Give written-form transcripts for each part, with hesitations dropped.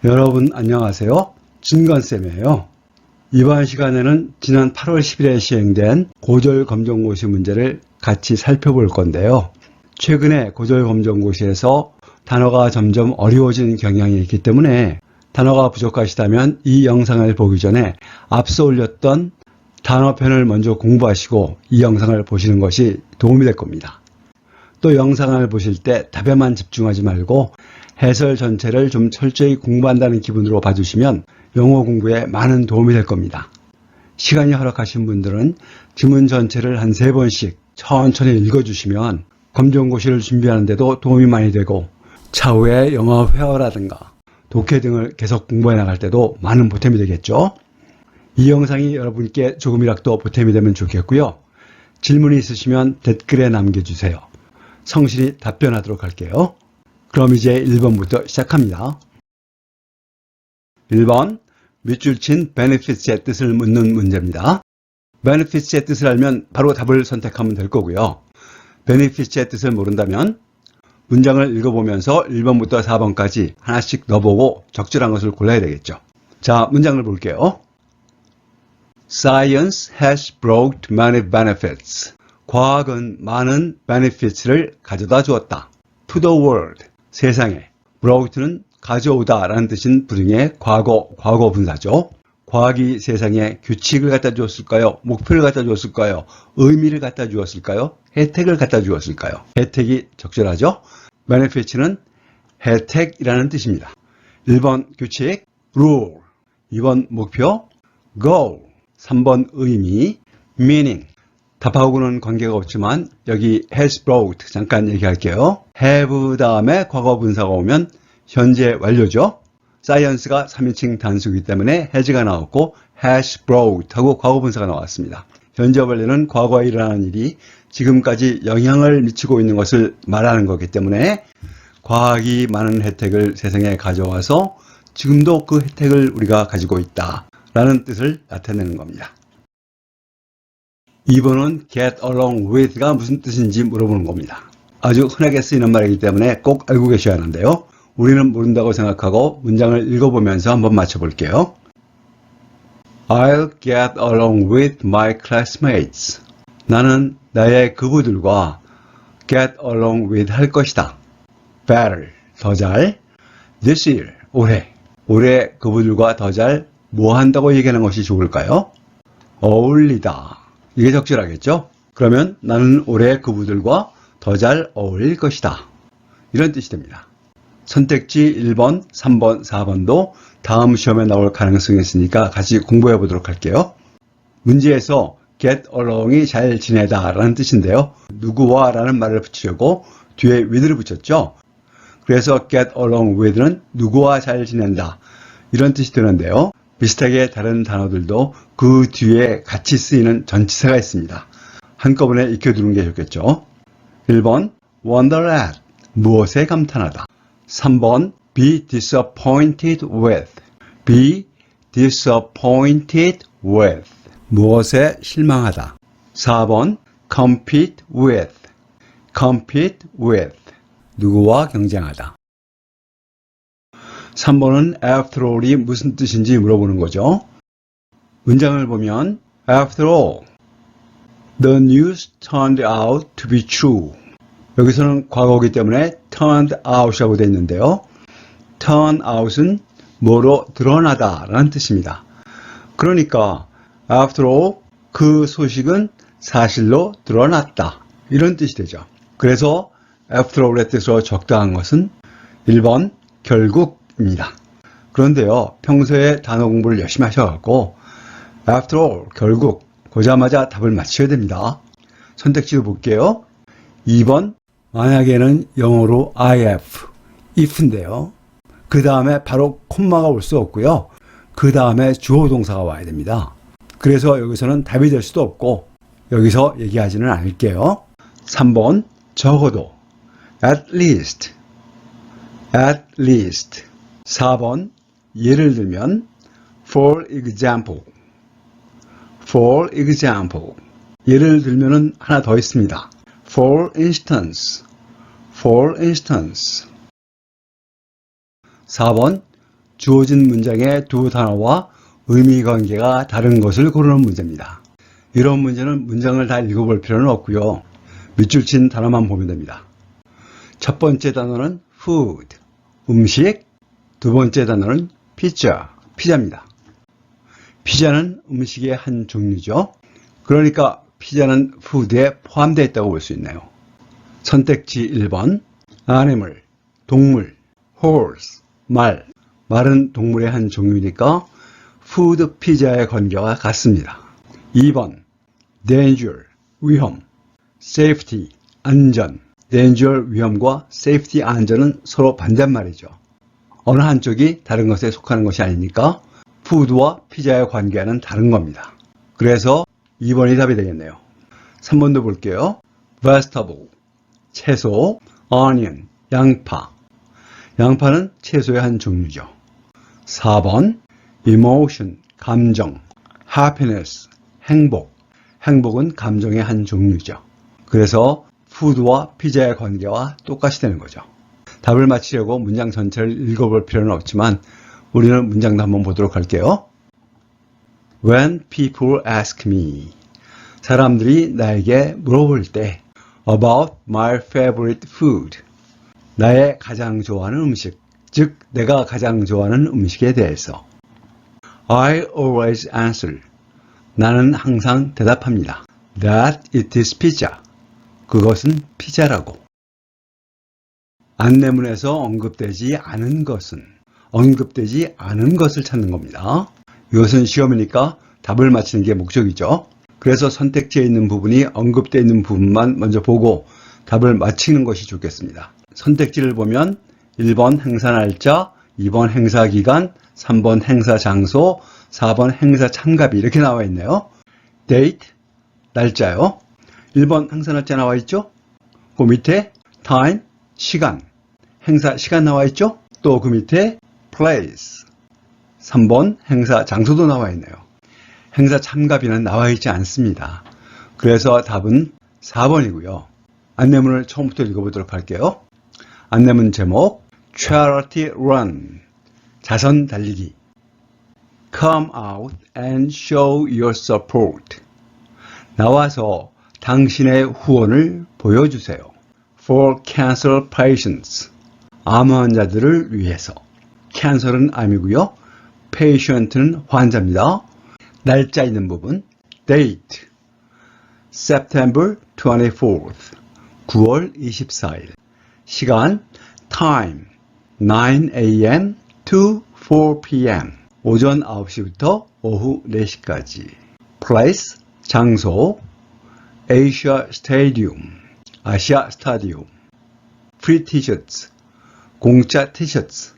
여러분 안녕하세요. 진건쌤이에요. 이번 시간에는 지난 8월 10일에 시행된 고졸검정고시 문제를 같이 살펴볼 건데요. 최근에 고졸검정고시에서 단어가 점점 어려워지는 경향이 있기 때문에 단어가 부족하시다면 이 영상을 보기 전에 앞서 올렸던 단어편을 먼저 공부하시고 이 영상을 보시는 것이 도움이 될 겁니다. 또 영상을 보실 때 답에만 집중하지 말고 해설 전체를 좀 철저히 공부한다는 기분으로 봐주시면 영어 공부에 많은 도움이 될 겁니다. 시간이 허락하신 분들은 지문 전체를 한 3번씩 천천히 읽어주시면 검정고시를 준비하는 데도 도움이 많이 되고 차후에 영어 회화라든가 독해 등을 계속 공부해 나갈 때도 많은 보탬이 되겠죠. 이 영상이 여러분께 조금이라도 보탬이 되면 좋겠고요. 질문이 있으시면 댓글에 남겨주세요. 성실히 답변하도록 할게요. 그럼 이제 1번부터 시작합니다. 1번, 밑줄 친 benefits의 뜻을 묻는 문제입니다. benefits의 뜻을 알면 바로 답을 선택하면 될 거고요. benefits의 뜻을 모른다면 문장을 읽어보면서 1번부터 4번까지 하나씩 넣어보고 적절한 것을 골라야 되겠죠. 자, 문장을 볼게요. Science has brought many benefits. 과학은 많은 benefits를 가져다 주었다. To the world. 세상에. brought는 가져오다 라는 뜻인 불응의 과거 분사죠. 과학이 세상에 규칙을 갖다 주었을까요? 목표를 갖다 주었을까요? 의미를 갖다 주었을까요? 혜택을 갖다 주었을까요? 혜택이 적절하죠. benefits는 혜택이라는 뜻입니다. 1번 규칙, rule. 2번 목표, goal. 3번 의미, meaning. 답하고는 관계가 없지만 여기 has brought 잠깐 얘기할게요. have 다음에 과거 분사가 오면 현재 완료죠. science가 3인칭 단수이기 때문에 has가 나왔고 has brought 하고 과거 분사가 나왔습니다. 현재 완료는 과거에 일어나는 일이 지금까지 영향을 미치고 있는 것을 말하는 거기 때문에 과학이 많은 혜택을 세상에 가져와서 지금도 그 혜택을 우리가 가지고 있다 라는 뜻을 나타내는 겁니다. 2번은 get along with가 무슨 뜻인지 물어보는 겁니다. 아주 흔하게 쓰이는 말이기 때문에 꼭 알고 계셔야 하는데요. 우리는 모른다고 생각하고 문장을 읽어보면서 한번 맞춰볼게요. I'll get along with my classmates. 나는 나의 그부들과 get along with 할 것이다. better, 더 잘. this year, 올해 그부들과 더 잘 뭐 한다고 얘기하는 것이 좋을까요? 어울리다. 이게 적절하겠죠? 그러면 나는 올해 그부들과 더 잘 어울릴 것이다. 이런 뜻이 됩니다. 선택지 1번, 3번, 4번도 다음 시험에 나올 가능성이 있으니까 같이 공부해 보도록 할게요. 문제에서 get along이 잘 지내다 라는 뜻인데요. 누구와 라는 말을 붙이려고 뒤에 with를 붙였죠. 그래서 get along with는 누구와 잘 지낸다 이런 뜻이 되는데요. 비슷하게 다른 단어들도 그 뒤에 같이 쓰이는 전치사가 있습니다. 한꺼번에 익혀두는 게 좋겠죠. 1번 wonder at, 무엇에 감탄하다. 3번 be disappointed with, 무엇에 실망하다. 4번 compete with, 누구와 경쟁하다. 3번은 after all이 무슨 뜻인지 물어보는 거죠. 문장을 보면 after all, the news turned out to be true. 여기서는 과거이기 때문에 turned out이라고 되어 있는데요. turn out은 뭐로 드러나다 라는 뜻입니다. 그러니까 after all, 그 소식은 사실로 드러났다 이런 뜻이 되죠. 그래서 after all의 뜻으로 적당한 것은 1번 결국입니다. 그런데요, 평소에 단어 공부를 열심히 하셔갖고 after all, 결국 보자마자 답을 맞춰야 됩니다. 선택지를 볼게요. 2번, 만약에는 영어로 if인데요. 그 다음에 바로 콤마가 올 수 없고요. 그 다음에 주어 동사가 와야 됩니다. 그래서 여기서는 답이 될 수도 없고 여기서 얘기하지는 않을게요. 3번, 적어도 at least. 4번, 예를 들면 for example. 예를 들면은 하나 더 있습니다. for instance. 4번, 주어진 문장의 두 단어와 의미 관계가 다른 것을 고르는 문제입니다. 이런 문제는 문장을 다 읽어볼 필요는 없고요. 밑줄 친 단어만 보면 됩니다. 첫 번째 단어는 food, 음식. 두 번째 단어는 pizza, 피자입니다. 피자는 음식의 한 종류죠. 그러니까 피자는 food에 포함되어 있다고 볼 수 있네요. 선택지 1번, animal, 동물, horse, 말. 말은 동물의 한 종류니까 food, 피자의 관계와 같습니다. 2번, danger, 위험, safety, 안전. danger, 위험과 safety, 안전은 서로 반대말이죠. 어느 한쪽이 다른 것에 속하는 것이 아니니까 food와 피자의 관계는 다른 겁니다. 그래서 2번이 답이 되겠네요. 3번도 볼게요. vegetable, 채소, onion, 양파. 양파는 채소의 한 종류죠. 4번, emotion, 감정, happiness, 행복. 행복은 감정의 한 종류죠. 그래서 food와 피자의 관계와 똑같이 되는 거죠. 답을 맞히려고 문장 전체를 읽어볼 필요는 없지만 우리는 문장도 한번 보도록 할게요. When people ask me, 사람들이 나에게 물어볼 때 about my favorite food, 나의 가장 좋아하는 음식, 즉 내가 가장 좋아하는 음식에 대해서 I always answer, 나는 항상 대답합니다. That it is pizza, 그것은 피자라고. 안내문에서 언급되지 않은 것은, 언급되지 않은 것을 찾는 겁니다. 이것은 시험이니까 답을 맞히는 게 목적이죠. 그래서 선택지에 있는 부분이 언급되어 있는 부분만 먼저 보고 답을 맞히는 것이 좋겠습니다. 선택지를 보면 1번 행사 날짜, 2번 행사 기간, 3번 행사 장소, 4번 행사 참가비 이렇게 나와 있네요. date, 날짜요. 1번 행사 날짜 나와 있죠? 그 밑에 time, 시간, 행사 시간 나와 있죠? 또 그 밑에 place, 3번 행사 장소도 나와 있네요. 행사 참가비는 나와 있지 않습니다. 그래서 답은 4번이고요. 안내문을 처음부터 읽어보도록 할게요. 안내문 제목, Charity Run, 자선 달리기. Come out and show your support. 나와서 당신의 후원을 보여주세요. For cancer patients, 암 환자들을 위해서. cancer은 암이고요. patient는 환자입니다. 날짜 있는 부분, date, September 24th, 9월 24일. 시간, time, 9 a.m. to 4 p.m. 오전 9시부터 오후 4시까지. place, 장소, Asia Stadium, 아시아 스타디움. free t-shirts, 공짜 티셔츠.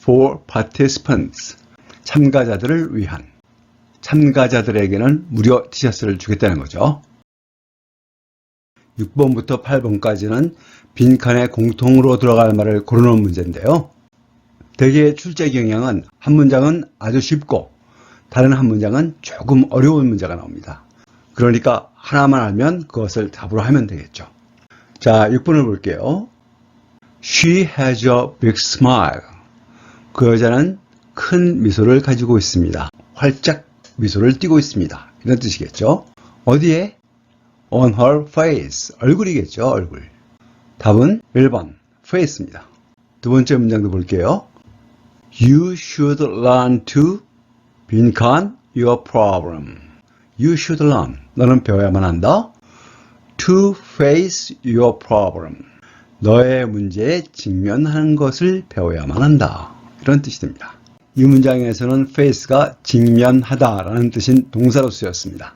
for participants, 참가자들을 위한. 참가자들에게는 무료 티셔츠를 주겠다는 거죠. 6번부터 8번까지는 빈칸에 공통으로 들어갈 말을 고르는 문제인데요. 대개 출제 경향은 한 문장은 아주 쉽고 다른 한 문장은 조금 어려운 문제가 나옵니다. 그러니까 하나만 알면 그것을 답으로 하면 되겠죠. 자, 6번을 볼게요. She has a big smile. 그 여자는 큰 미소를 가지고 있습니다. 활짝 미소를 띠고 있습니다. 이런 뜻이겠죠. 어디에? On her face. 얼굴이겠죠, 얼굴. 답은 1번, face입니다. 두 번째 문장도 볼게요. You should learn to 빈칸 your problem. You should learn. 너는 배워야만 한다. To face your problem. 너의 문제에 직면하는 것을 배워야만 한다. 이런 뜻이 됩니다. 이 문장에서는 face가 직면하다라는 뜻인 동사로 쓰였습니다.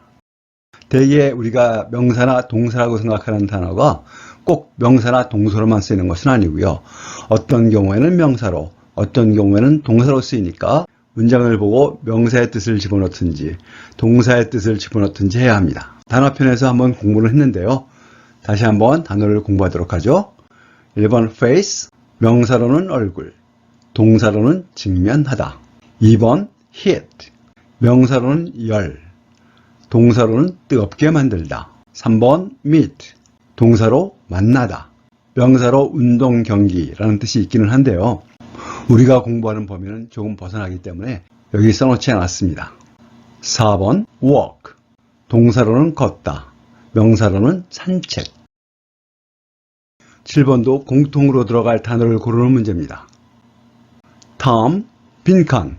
대개 우리가 명사나 동사라고 생각하는 단어가 꼭 명사나 동사로만 쓰이는 것은 아니고요. 어떤 경우에는 명사로, 어떤 경우에는 동사로 쓰이니까 문장을 보고 명사의 뜻을 집어넣든지 동사의 뜻을 집어넣든지 해야 합니다. 단어편에서 한번 공부를 했는데요. 다시 한번 단어를 공부하도록 하죠. 1번 face, 명사로는 얼굴, 동사로는 직면하다. 2번 heat, 명사로는 열, 동사로는 뜨겁게 만들다. 3번 meet, 동사로 만나다. 명사로 운동 경기라는 뜻이 있기는 한데요. 우리가 공부하는 범위는 조금 벗어나기 때문에 여기 써놓지 않았습니다. 4번 walk, 동사로는 걷다, 명사로는 산책. 7번도 공통으로 들어갈 단어를 고르는 문제입니다. Tom, 빈칸,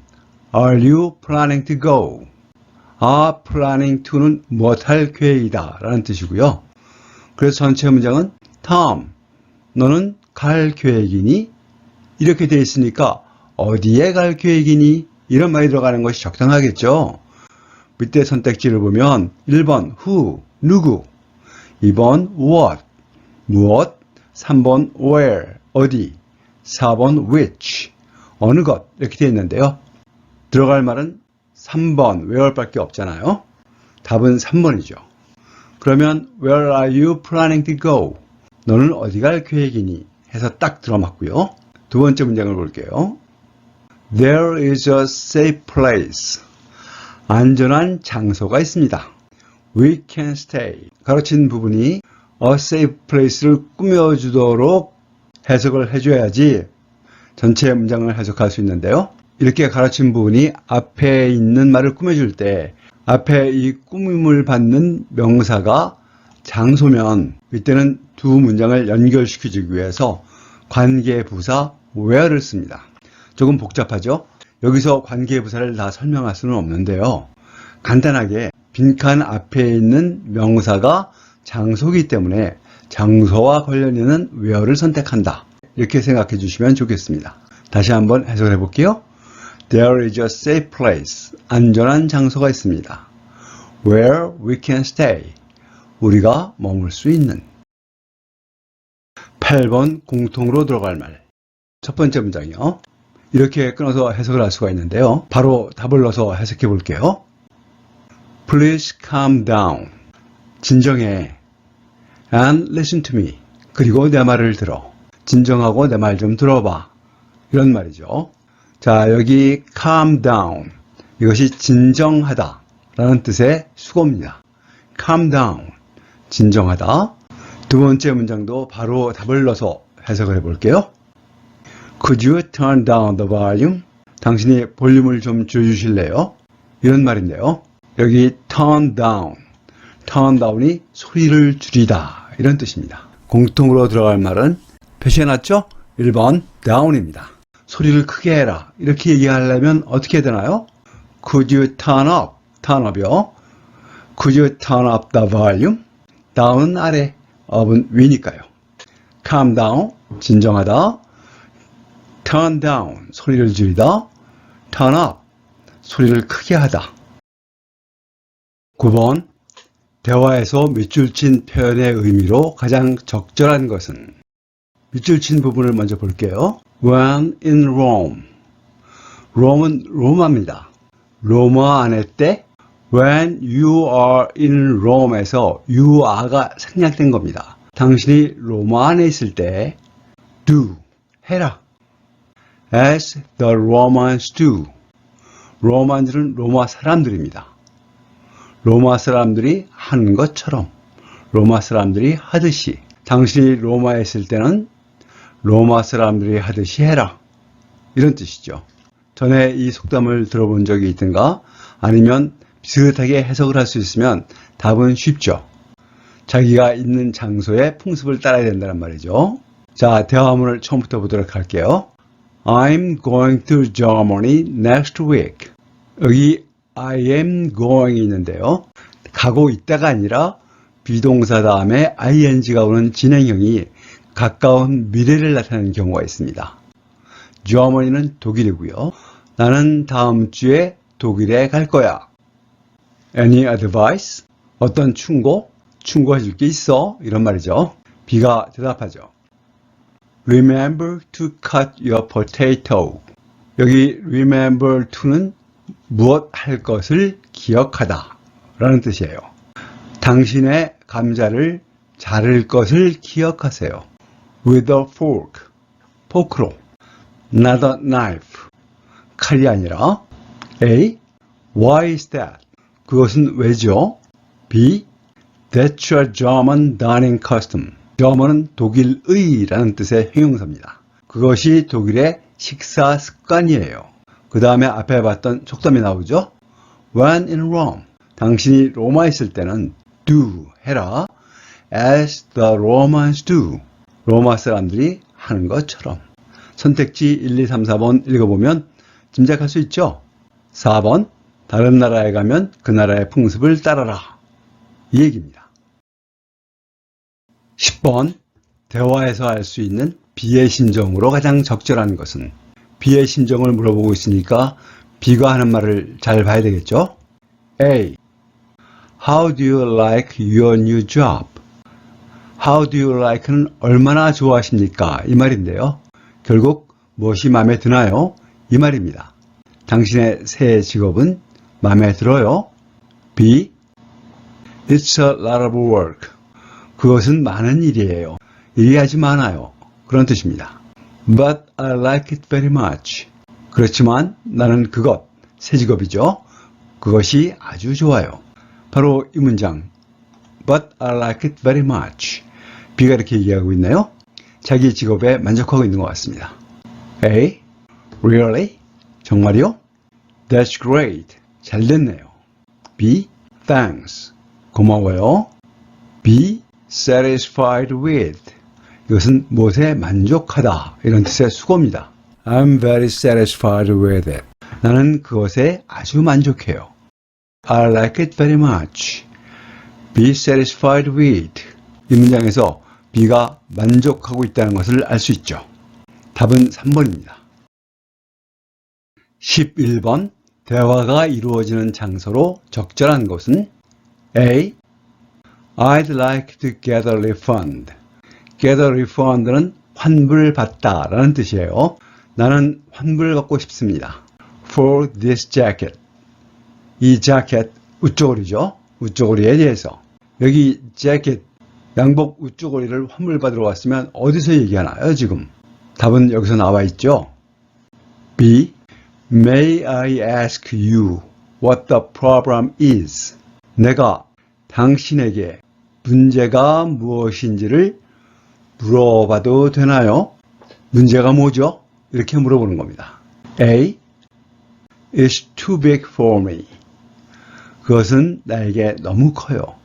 Are you planning to go? Are planning to는 무엇할 계획이다 라는 뜻이고요. 그래서 전체 문장은 Tom, 너는 갈 계획이니? 이렇게 되어 있으니까 어디에 갈 계획이니? 이런 말이 들어가는 것이 적당하겠죠. 밑에 선택지를 보면 1번 who, 누구, 2번 what, 무엇, 3번 where, 어디, 4번 which, 어느 것 이렇게 되어 있는데요. 들어갈 말은 3번 where밖에 없잖아요. 답은 3번이죠. 그러면 where are you planning to go? 너는 어디 갈 계획이니? 해서 딱 들어맞고요. 두 번째 문장을 볼게요. There is a safe place. 안전한 장소가 있습니다. We can stay. 가로친 부분이 a safe place를 꾸며주도록 해석을 해줘야지 전체 문장을 해석할 수 있는데요. 이렇게 가로친 부분이 앞에 있는 말을 꾸며줄 때 앞에 이 꾸밈을 받는 명사가 장소면 이때는 두 문장을 연결시키기 위해서 관계부사 where를 씁니다. 조금 복잡하죠? 여기서 관계부사를 다 설명할 수는 없는데요. 간단하게 빈칸 앞에 있는 명사가 장소이기 때문에 장소와 관련 있는 where를 선택한다. 이렇게 생각해 주시면 좋겠습니다. 다시 한번 해석을 해볼게요. There is a safe place. 안전한 장소가 있습니다. Where we can stay. 우리가 머물 수 있는. 8번 공통으로 들어갈 말. 첫 번째 문장이요. 이렇게 끊어서 해석을 할 수가 있는데요. 바로 답을 넣어서 해석해 볼게요. Please calm down. 진정해. And listen to me. 그리고 내 말을 들어. 진정하고 내 말 좀 들어봐. 이런 말이죠. 자, 여기 calm down. 이것이 진정하다 라는 뜻의 수고입니다. calm down. 진정하다. 두 번째 문장도 바로 답을 넣어서 해석을 해볼게요. Could you turn down the volume? 당신이 볼륨을 좀 줄여주실래요? 이런 말인데요. 여기 turn down. turn down이 소리를 줄이다. 이런 뜻입니다. 공통으로 들어갈 말은 표시해놨죠? 1번 down입니다. 소리를 크게 해라. 이렇게 얘기하려면 어떻게 해야 되나요? Could you turn up? turn up이요. Could you turn up the volume? down은 아래, up은 위니까요. calm down, 진정하다. turn down, 소리를 줄이다. turn up, 소리를 크게 하다. 9번, 대화에서 밑줄 친 표현의 의미로 가장 적절한 것은? 밑줄 친 부분을 먼저 볼게요. When in Rome. Rome은 로마입니다. 로마 안에 때 When you are in Rome에서 you are가 생략된 겁니다. 당신이 로마 안에 있을 때 do, 해라. As the Romans do. 로마인들은 로마 사람들입니다. 로마 사람들이 하는 것처럼, 로마 사람들이 하듯이. 당신이 로마에 있을 때는 로마 사람들이 하듯이 해라. 이런 뜻이죠. 전에 이 속담을 들어본 적이 있든가 아니면 비슷하게 해석을 할 수 있으면 답은 쉽죠. 자기가 있는 장소의 풍습을 따라야 된다는 말이죠. 자, 대화문을 처음부터 보도록 할게요. I'm going to Germany next week. 여기 I am going이 있는데요. 가고 있다가 아니라 비동사 다음에 ing가 오는 진행형이 가까운 미래를 나타내는 경우가 있습니다. Germany는 독일이고요. 나는 다음 주에 독일에 갈 거야. Any advice? 어떤 충고? 충고해 줄 게 있어? 이런 말이죠. B가 대답하죠. Remember to cut your potato. 여기 remember to는 무엇 할 것을 기억하다 라는 뜻이에요. 당신의 감자를 자를 것을 기억하세요. With a fork. 포크로. Not a knife. 칼이 아니라. A. Why is that? 그것은 왜죠? B. That's a German dining custom. German은 독일의 라는 뜻의 형용사입니다. 그것이 독일의 식사 습관이에요. 그 다음에 앞에 봤던 속담이 나오죠. When in Rome, 당신이 로마에 있을 때는 do, 해라. As the Romans do, 로마 사람들이 하는 것처럼. 선택지 1, 2, 3, 4번 읽어보면 짐작할 수 있죠. 4번, 다른 나라에 가면 그 나라의 풍습을 따라라. 이 얘기입니다. 10번, 대화에서 알 수 있는 B의 심정으로 가장 적절한 것은? B의 심정을 물어보고 있으니까 B가 하는 말을 잘 봐야 되겠죠? A. How do you like your new job? How do you like는 얼마나 좋아하십니까? 이 말인데요. 결국 무엇이 마음에 드나요? 이 말입니다. 당신의 새 직업은 마음에 들어요? B. It's a lot of work. 그것은 많은 일이에요. 일하지 많아요. 그런 뜻입니다. But I like it very much. 그렇지만 나는 그것, 새 직업이죠. 그것이 아주 좋아요. 바로 이 문장. But I like it very much. B가 이렇게 얘기하고 있나요? 자기 직업에 만족하고 있는 것 같습니다. A. Really? 정말이요? That's great. 잘 됐네요. B. Thanks. 고마워요. B. Satisfied with. 이것은 무엇에 만족하다. 이런 뜻의 수고입니다. I'm very satisfied with it. 나는 그것에 아주 만족해요. I like it very much. Be satisfied with. 이 문장에서 B가 만족하고 있다는 것을 알 수 있죠. 답은 3번입니다. 11번, 대화가 이루어지는 장소로 적절한 것은? A. I'd like to get a refund. get a refund는 환불받다 라는 뜻이에요. 나는 환불받고 싶습니다. For this jacket. 이 자켓, 우쭈거리죠. 우쭈거리에 대해서. 여기 재킷, 양복 우쭈거리를 환불받으러 왔으면 어디서 얘기하나요, 지금? 답은 여기서 나와 있죠. B. May I ask you what the problem is? 내가 당신에게 문제가 무엇인지를 물어봐도 되나요? 문제가 뭐죠? 이렇게 물어보는 겁니다. A. It's too big for me. 그것은 나에게 너무 커요.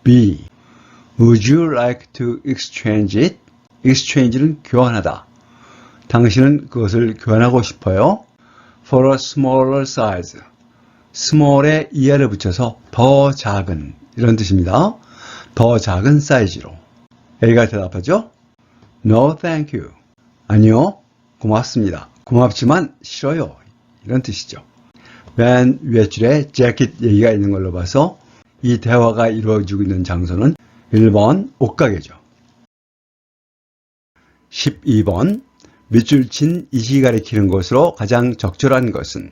B. Would you like to exchange it? exchange는 교환하다. 당신은 그것을 교환하고 싶어요? For a smaller size. small에 ER을 붙여서 더 작은 이런 뜻입니다. 더 작은 사이즈로. A가 대답하죠? No, thank you. 아니요, 고맙습니다. 고맙지만 싫어요. 이런 뜻이죠. 맨 위에 줄에 재킷 얘기가 있는 걸로 봐서 이 대화가 이루어지고 있는 장소는 1번 옷가게죠. 12번 밑줄 친 이시 가리키는 것으로 가장 적절한 것은?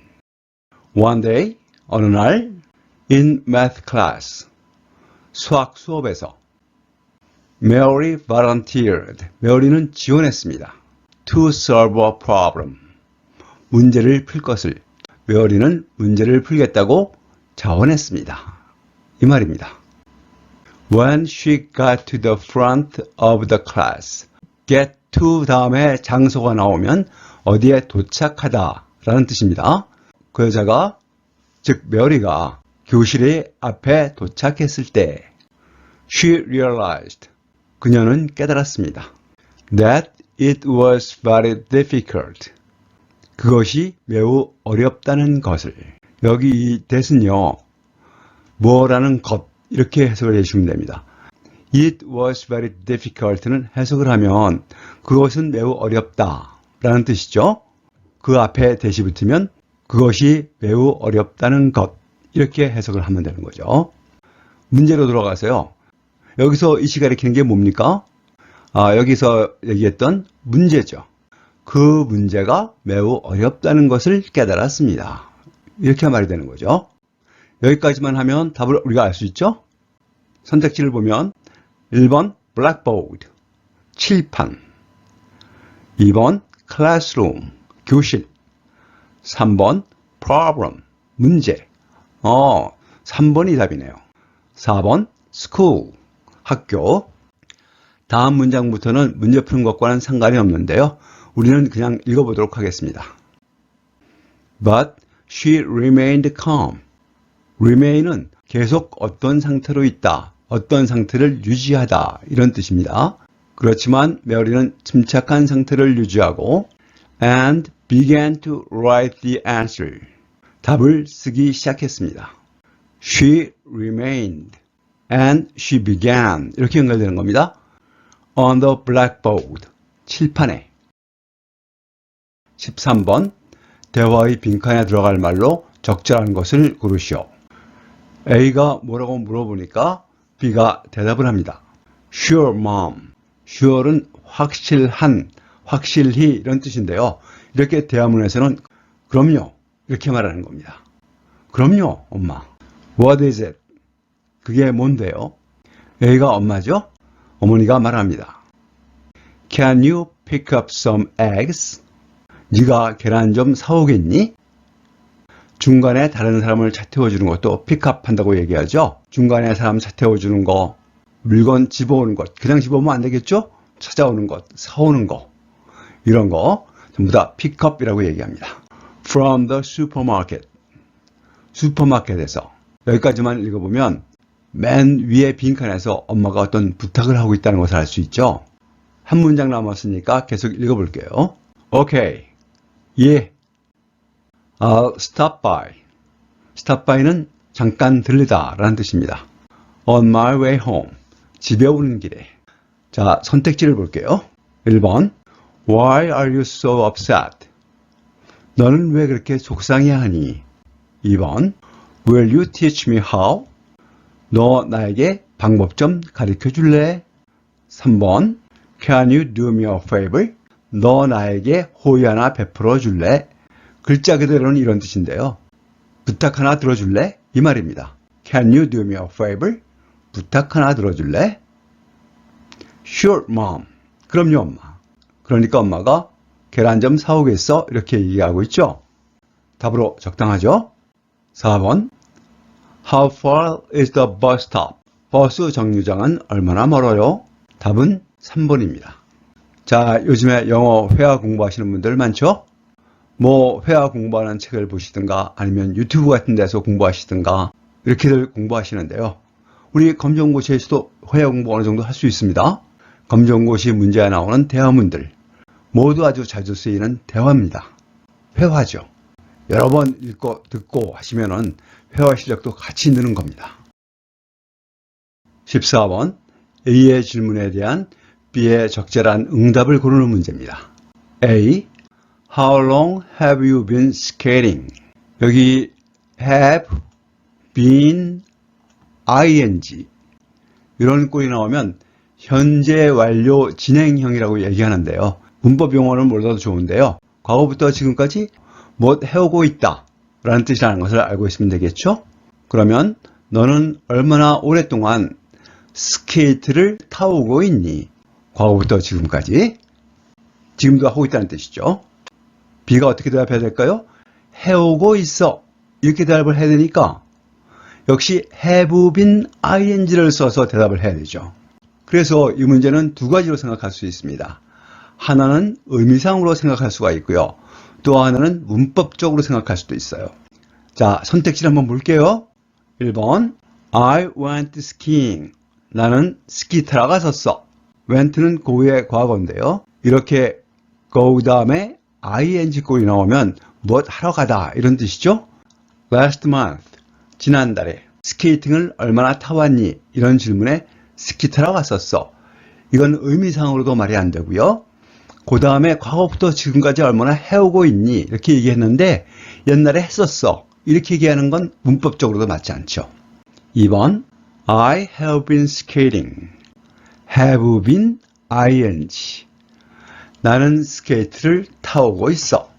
One day, 어느 날, in math class, 수학 수업에서 Mary volunteered, 메리는 지원했습니다. To solve a problem, 문제를 풀 것을. 메리는 문제를 풀겠다고 자원했습니다. 이 말입니다. When she got to the front of the class, get to 다음에 장소가 나오면 어디에 도착하다 라는 뜻입니다. 그 여자가, 즉 메리가 교실의 앞에 도착했을 때 she realized, 그녀는 깨달았습니다. That it was very difficult, 그것이 매우 어렵다는 것을. 여기 이 that은요, 뭐라는 것 이렇게 해석을 해주시면 됩니다. It was very difficult는 해석을 하면 그것은 매우 어렵다 라는 뜻이죠. 그 앞에 that이 붙으면 그것이 매우 어렵다는 것 이렇게 해석을 하면 되는 거죠. 문제로 들어가서요. 여기서 이시 가리키는 게 뭡니까? 여기서 얘기했던 문제죠. 그 문제가 매우 어렵다는 것을 깨달았습니다. 이렇게 말이 되는 거죠. 여기까지만 하면 답을 우리가 알 수 있죠? 선택지를 보면 1번 blackboard, 칠판, 2번 classroom, 교실, 3번 problem, 문제. 3번이 답이네요. 4번 school, 학교. 다음 문장부터는 문제 푸는 것과는 상관이 없는데요. 우리는 그냥 읽어보도록 하겠습니다. But she remained calm. remain은 계속 어떤 상태로 있다, 어떤 상태를 유지하다 이런 뜻입니다. 그렇지만 메어리는 침착한 상태를 유지하고 and began to write the answer. 답을 쓰기 시작했습니다. She remained and she began 이렇게 연결되는 겁니다. On the blackboard. 칠판에. 13번 대화의 빈칸에 들어갈 말로 적절한 것을 고르시오. A가 뭐라고 물어보니까 B가 대답을 합니다. Sure, mom. sure은 확실한, 확실히 이런 뜻인데요. 이렇게 대화문에서는 그럼요 이렇게 말하는 겁니다. 그럼요, 엄마. What is it? 그게 뭔데요? A가 엄마죠? 어머니가 말합니다. Can you pick up some eggs? 네가 계란 좀 사오겠니? 중간에 다른 사람을 차 태워주는 것도 픽업 한다고 얘기하죠. 중간에 사람 차 태워주는 거, 물건 집어오는 것, 그냥 집어오면 안 되겠죠? 찾아오는 것, 사오는 거, 이런 거 전부 다 픽업이라고 얘기합니다. From the supermarket. 슈퍼마켓에서. 여기까지만 읽어보면 맨 위에 빈칸에서 엄마가 어떤 부탁을 하고 있다는 것을 알 수 있죠. 한 문장 남았으니까 계속 읽어볼게요. Okay. 예. I'll stop by. stop by는 잠깐 들르다 라는 뜻입니다. On my way home. 집에 오는 길에. 자, 선택지를 볼게요. 1번. Why are you so upset? 너는 왜 그렇게 속상해하니? 2번. Will you teach me how? 너 나에게 방법 좀 가르쳐 줄래? 3번. Can you do me a favor? 너 나에게 호의 하나 베풀어 줄래? 글자 그대로는 이런 뜻인데요. 부탁 하나 들어줄래? 이 말입니다. Can you do me a favor? 부탁 하나 들어줄래? Sure, mom. 그럼요, 엄마. 그러니까 엄마가 계란 좀 사오겠어? 이렇게 얘기하고 있죠. 답으로 적당하죠? 4번. How far is the bus stop? 버스 정류장은 얼마나 멀어요? 답은 3번입니다. 자, 요즘에 영어 회화 공부하시는 분들 많죠? 뭐 회화 공부하는 책을 보시든가 아니면 유튜브 같은 데서 공부하시든가 이렇게들 공부하시는데요. 우리 검정고시에서도 회화 공부 어느 정도 할 수 있습니다. 검정고시 문제에 나오는 대화문들 모두 아주 자주 쓰이는 대화입니다. 회화죠. 여러 번 읽고 듣고 하시면은 회화 실력도 같이 느는 겁니다. 14번 A의 질문에 대한 B의 적절한 응답을 고르는 문제입니다. A. How long have you been skating? 여기 have been ing 이런 꼴이 나오면 현재 완료 진행형이라고 얘기하는데요. 문법 용어는 몰라도 좋은데요. 과거부터 지금까지 뭐 해오고 있다 라는 뜻이라는 것을 알고 있으면 되겠죠? 그러면 너는 얼마나 오랫동안 스케이트를 타오고 있니? 과거부터 지금까지. 지금도 하고 있다는 뜻이죠. B가 어떻게 대답해야 될까요? 해오고 있어. 이렇게 대답을 해야 되니까 역시 have been ing를 써서 대답을 해야 되죠. 그래서 이 문제는 두 가지로 생각할 수 있습니다. 하나는 의미상으로 생각할 수가 있고요. 또 하나는 문법적으로 생각할 수도 있어요. 자, 선택지를 한번 볼게요. 1번 I went skiing. 나는 스키 타러 갔었어. went는 go의 과거인데요. 이렇게 go 다음에 ing 꼴이 나오면 무엇 하러 가다 이런 뜻이죠. Last month. 지난달에 스케이팅을 얼마나 타왔니? 이런 질문에 스키 타러 갔었어. 이건 의미상으로도 말이 안 되고요. 그 다음에 과거부터 지금까지 얼마나 해오고 있니? 이렇게 얘기했는데 옛날에 했었어. 이렇게 얘기하는 건 문법적으로도 맞지 않죠. 2번 I have been skating. have been ing. 나는 스케이트를 타오고 있어.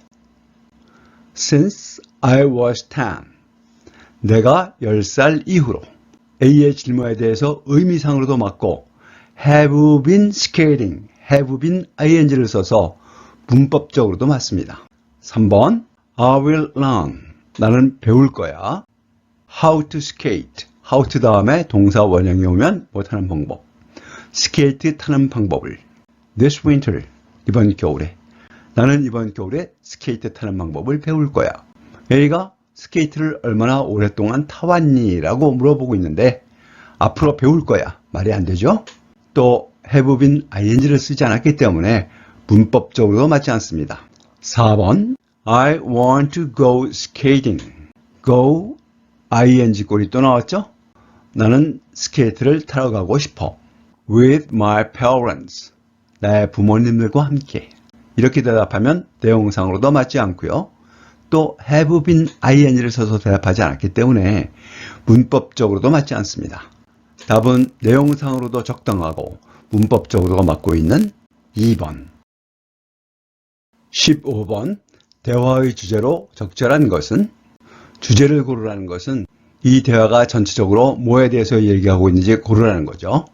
Since I was 10. 내가 10살 이후로. A의 질문에 대해서 의미상으로도 맞고 have been skating, have been ing를 써서 문법적으로도 맞습니다. 3번 I will learn. 나는 배울 거야. How to skate. how to 다음에 동사 원형이 오면 못하는 방법. 스케이트 타는 방법을. This winter. 이번 겨울에. 나는 이번 겨울에 스케이트 타는 방법을 배울 거야. A가 스케이트를 얼마나 오랫동안 타왔니? 라고 물어보고 있는데 앞으로 배울 거야. 말이 안 되죠? 또 have been ing를 쓰지 않았기 때문에 문법적으로도 맞지 않습니다. 4번 I want to go skating. go ing 꼴이 또 나왔죠? 나는 스케이트를 타러 가고 싶어. with my parents. 나의 부모님들과 함께. 이렇게 대답하면 대용상으로도 맞지 않고요. 또 have been ing를 써서 대답하지 않았기 때문에 문법적으로도 맞지 않습니다. 답은 내용상으로도 적당하고 문법적으로도 맞고 있는 2번. 15번 대화의 주제로 적절한 것은 주제를 고르라는 것은 이 대화가 전체적으로 뭐에 대해서 얘기하고 있는지 고르라는 거죠.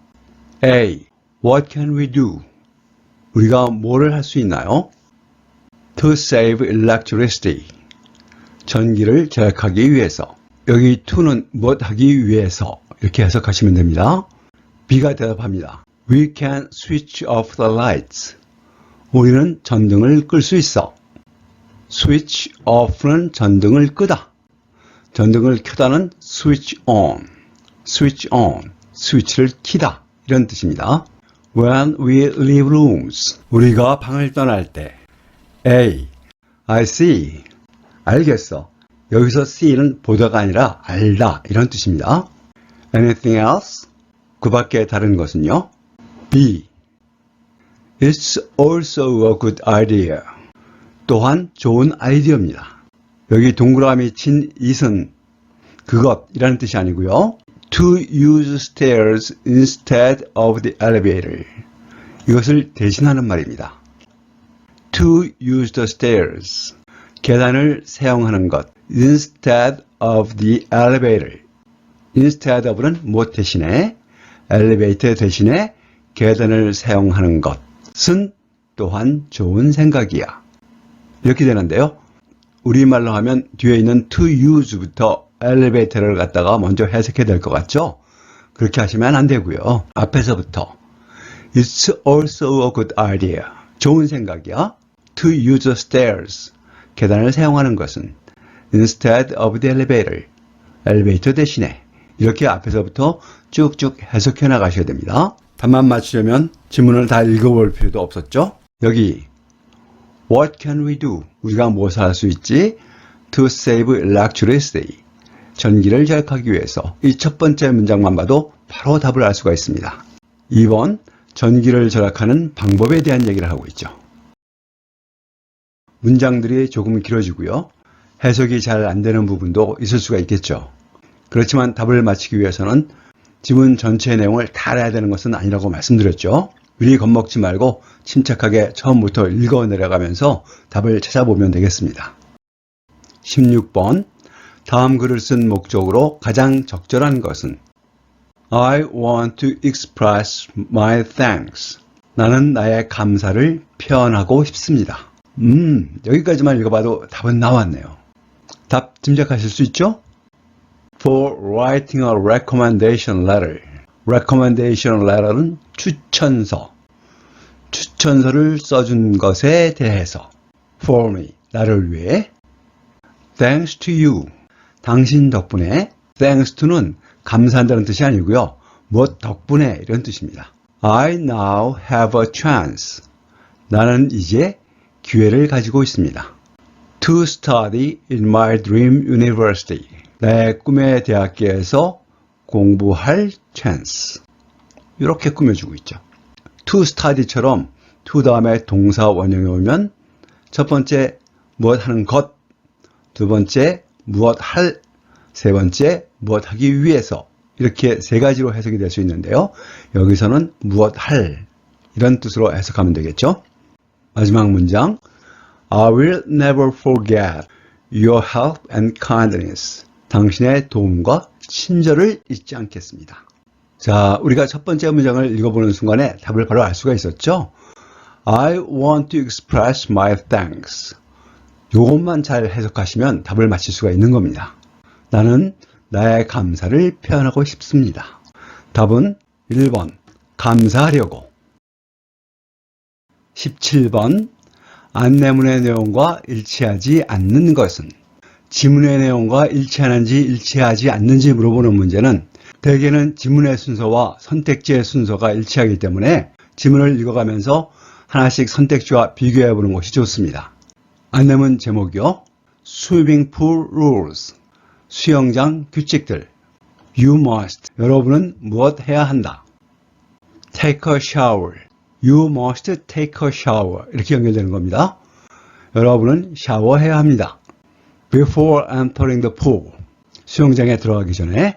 A. What can we do? 우리가 뭐를 할 수 있나요? To save electricity. 전기를 절약하기 위해서. 여기 to는 무엇 하기 위해서 이렇게 해석하시면 됩니다. B가 대답합니다. We can switch off the lights. 우리는 전등을 끌 수 있어. switch off는 전등을 끄다. 전등을 켜다는 switch on. switch on. 스위치를 키다. 이런 뜻입니다. When we leave rooms. 우리가 방을 떠날 때. A. I see. 알겠어. 여기서 see는 보다가 아니라 알다. 이런 뜻입니다. Anything else? 그 밖에 다른 것은요? B. It's also a good idea. 또한 좋은 아이디어입니다. 여기 동그라미 친 it은 그것이라는 뜻이 아니고요. To use stairs instead of the elevator. 이것을 대신하는 말입니다. To use the stairs. 계단을 사용하는 것. Instead of the elevator. Instead of는 무엇 대신에, elevator 대신에 계단을 사용하는 것은 또한 좋은 생각이야. 이렇게 되는데요. 우리말로 하면 뒤에 있는 to use부터 엘리베이터를 갖다가 먼저 해석해야 될 것 같죠? 그렇게 하시면 안 되고요. 앞에서부터 It's also a good idea. 좋은 생각이야. To use the stairs. 계단을 사용하는 것은 Instead of the elevator. 엘리베이터 대신에. 이렇게 앞에서부터 쭉쭉 해석해 나가셔야 됩니다. 답만 맞추려면 지문을 다 읽어볼 필요도 없었죠? 여기 What can we do? 우리가 무엇을 할 수 있지? To save electricity. 전기를 절약하기 위해서. 이 첫 번째 문장만 봐도 바로 답을 알 수가 있습니다. 2번, 전기를 절약하는 방법에 대한 얘기를 하고 있죠. 문장들이 조금 길어지고요. 해석이 잘 안 되는 부분도 있을 수가 있겠죠. 그렇지만 답을 맞히기 위해서는 지문 전체의 내용을 다 알아야 되는 것은 아니라고 말씀드렸죠. 미리 겁먹지 말고 침착하게 처음부터 읽어 내려가면서 답을 찾아보면 되겠습니다. 16번, 다음 글을 쓴 목적으로 가장 적절한 것은 I want to express my thanks. 나는 나의 감사를 표현하고 싶습니다. 여기까지만 읽어봐도 답은 나왔네요. 답 짐작하실 수 있죠? For writing a recommendation letter. recommendation letter는 추천서. 추천서를 써준 것에 대해서. For me. 나를 위해. Thanks to you. 당신 덕분에. Thanks to는 감사한다는 뜻이 아니고요. 무엇 덕분에 이런 뜻입니다. I now have a chance. 나는 이제 기회를 가지고 있습니다. To study in my dream university. 내 꿈의 대학교에서 공부할 chance. 이렇게 꾸며주고 있죠. To study처럼 to 다음에 동사 원형이 오면 첫 번째 무엇 하는 것, 두 번째 무엇 할, 세 번째 무엇 하기 위해서 이렇게 세 가지로 해석이 될 수 있는데요. 여기서는 무엇 할 이런 뜻으로 해석하면 되겠죠. 마지막 문장 I will never forget your help and kindness. 당신의 도움과 친절을 잊지 않겠습니다. 자, 우리가 첫 번째 문장을 읽어보는 순간에 답을 바로 알 수가 있었죠. I want to express my thanks. 이것만 잘 해석하시면 답을 맞힐 수가 있는 겁니다. 나는 나의 감사를 표현하고 싶습니다. 답은 1번 감사하려고. 17번 안내문의 내용과 일치하지 않는 것은 지문의 내용과 일치하는지 일치하지 않는지 물어보는 문제는 대개는 지문의 순서와 선택지의 순서가 일치하기 때문에 지문을 읽어가면서 하나씩 선택지와 비교해 보는 것이 좋습니다. 안내문 제목이요. Swimming Pool Rules. 수영장 규칙들. You must. 여러분은 무엇 해야 한다. Take a shower. You must take a shower. 이렇게 연결되는 겁니다. 여러분은 샤워해야 합니다. Before entering the pool. 수영장에 들어가기 전에